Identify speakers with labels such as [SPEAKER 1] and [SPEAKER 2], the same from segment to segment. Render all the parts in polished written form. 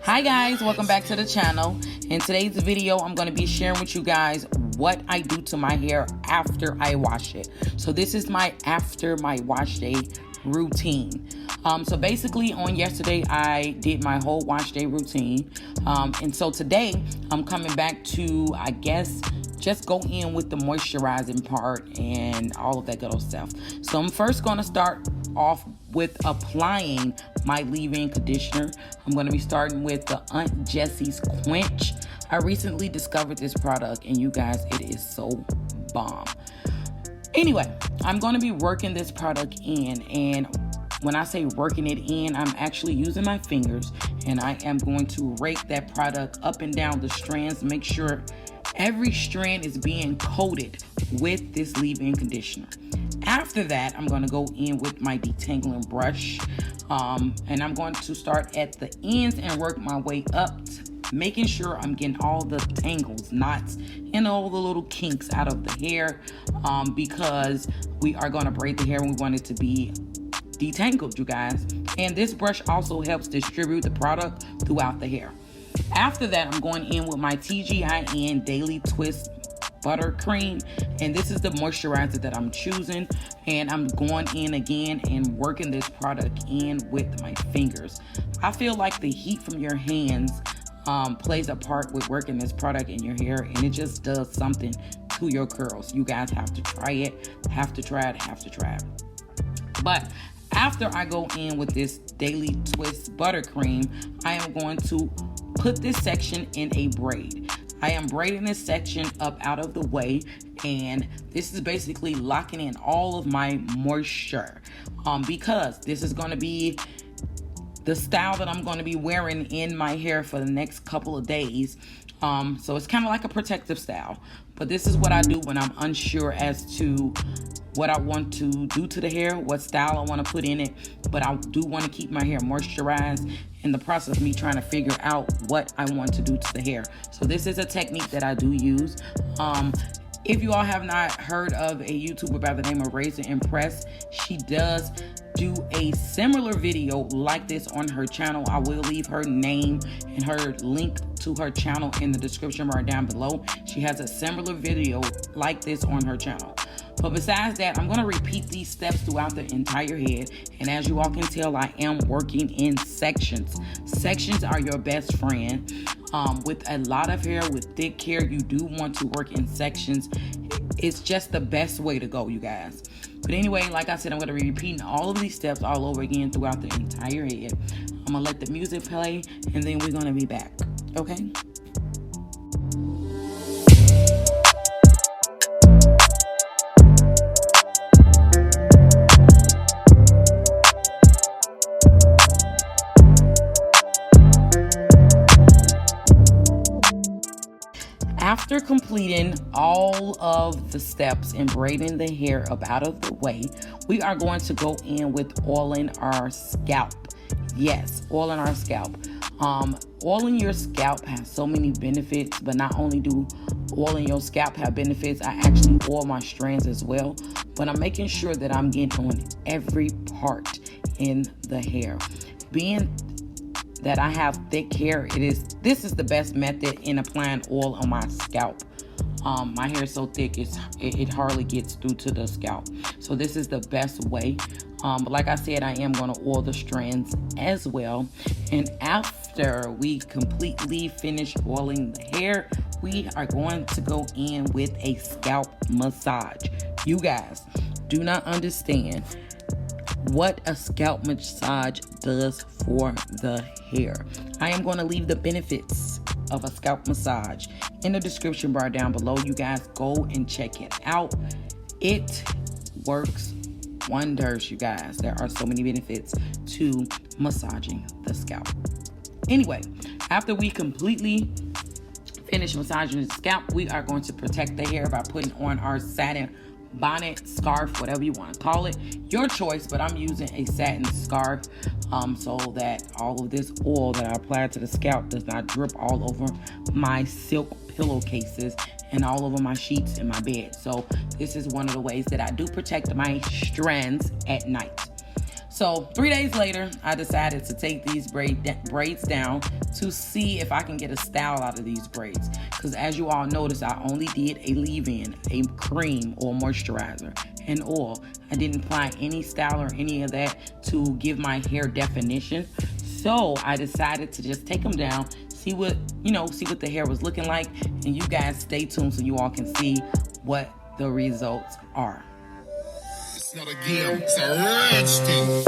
[SPEAKER 1] Hi guys, welcome back to the channel. In today's video, I'm going to be sharing with you guys what I do to my hair after I wash it. So this is my after my wash day routine. So basically on yesterday, I did my whole wash day routine. And so today I'm coming back to, I guess, just go in with the moisturizing part and all of that good old stuff. So I'm first going to start off with applying my leave-in conditioner. I'm going to be starting with the Aunt Jessie's Quench. I recently discovered this product and you guys, it is so bomb. Anyway, I'm going to be working this product in, and when I say working it in, I'm actually using my fingers and I am going to rake that product up and down the strands, make sure every strand is being coated with this leave-in conditioner. After that, I'm going to go in with my detangling brush, and I'm going to start at the ends and work my way up, making sure I'm getting all the tangles, knots, and all the little kinks out of the hair, because we are going to braid the hair and we want it to be detangled, you guys. And this brush also helps distribute the product throughout the hair. After that, I'm going in with my TGIN Daily Twist Buttercream, and this is the moisturizer that I'm choosing, and I'm going in again and working this product in with my fingers. I feel like the heat from your hands plays a part with working this product in your hair, and it just does something to your curls. You guys have to try it, have to try it. But after I go in with this Daily Twist Buttercream, I am going to put this section in a braid. I am braiding this section up out of the way, and this is basically locking in all of my moisture, because this is going to be the style that I'm going to be wearing in my hair for the next couple of days. So it's kind of like a protective style, but this is what I do when I'm unsure as to what I want to do to the hair, what style I want to put in it, but I do want to keep my hair moisturized in the process of me trying to figure out what I want to do to the hair. So this is a technique that I do use. If you all have not heard of a YouTuber by the name of RAZOREMPRESS, she does do a similar video like this on her channel. I will leave her name and her link to her channel in the description bar down below. She has a similar video like this on her channel. But besides that, I'm going to repeat these steps throughout the entire head. And as you all can tell, I am working in sections. Sections are your best friend. With a lot of hair, with thick hair, you do want to work in sections. It's just the best way to go, you guys. But anyway, like I said, I'm going to be repeating all of these steps all over again throughout the entire head. I'm going to let the music play, and then we're going to be back. Okay? After completing all of the steps and braiding the hair up out of the way, we are going to go in with oiling our scalp. Yes, oiling our scalp. Oiling your scalp has so many benefits, but not only do oiling your scalp have benefits, I actually oil my strands as well. But I'm making sure that I'm getting on every part in the hair. Being that I have thick hair, this is the best method in applying oil on my scalp. My hair is so thick, it hardly gets through to the scalp. So this is the best way. But like I said, I am going to oil the strands as well. And after we completely finish oiling the hair, we are going to go in with a scalp massage. You guys do not understand what a scalp massage does for the hair. I am going to leave the benefits of a scalp massage in the description bar down below. You guys go and check it out. It works wonders, you guys. There are so many benefits to massaging the scalp. Anyway, after we completely finish massaging the scalp, we are going to protect the hair by putting on our satin bonnet, scarf, whatever you want to call it, your choice. But I'm using a satin scarf, so that all of this oil that I applied to the scalp does not drip all over my silk pillowcases and all over my sheets in my bed. So this is one of the ways that I do protect my strands at night. So 3 days later, I decided to take these braids down to see if I can get a style out of these braids. Because as you all notice, I only did a leave-in, a cream or moisturizer, and oil. I didn't apply any style or any of that to give my hair definition. So I decided to just take them down, see what the hair was looking like, and you guys stay tuned so you all can see what the results are.
[SPEAKER 2] It's not a game, it's a rich thing.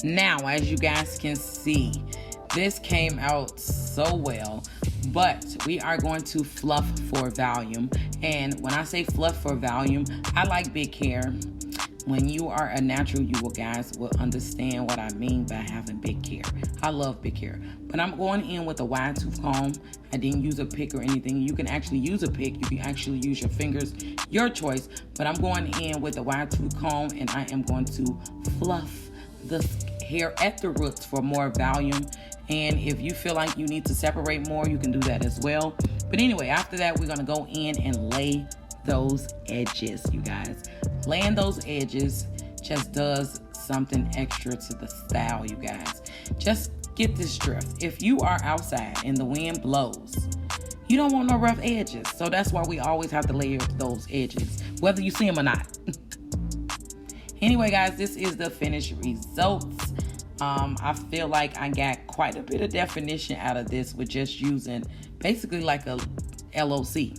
[SPEAKER 1] Now, as you guys can see, this came out so well, but we are going to fluff for volume. And when I say fluff for volume, I like big hair. When you are a natural, you guys will understand what I mean by having big hair. I love big hair, but I'm going in with a wide tooth comb. I didn't use a pick or anything. You can actually use a pick. You can actually use your fingers, your choice. But I'm going in with a wide tooth comb, and I am going to fluff the hair at the roots for more volume. And if you feel like you need to separate more, you can do that as well. But anyway, after that, we're going to go in and lay those edges, you guys. Laying those edges just does something extra to the style, you guys. Just get this drift. If you are outside and the wind blows, you don't want no rough edges. So that's why we always have to layer those edges, whether you see them or not. Anyway, guys, this is the finished results. I feel like I got quite a bit of definition out of this with just using basically like a LOC.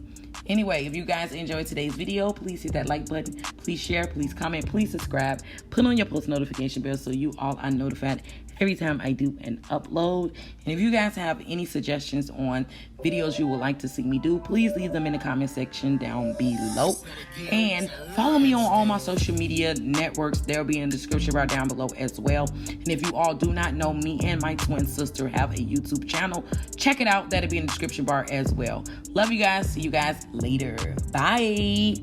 [SPEAKER 1] Anyway, if you guys enjoyed today's video, please hit that like button. Please share, please comment, please subscribe. Put on your post notification bell so you all are notified every time I do an upload. And if you guys have any suggestions on videos you would like to see me do, please leave them in the comment section down below. And follow me on all my social media networks. They'll be in the description right down below as well. And if you all do not know, me and my twin sister have a YouTube channel. Check it out. That'll be in the description bar as well. Love you guys. See you guys later. Bye.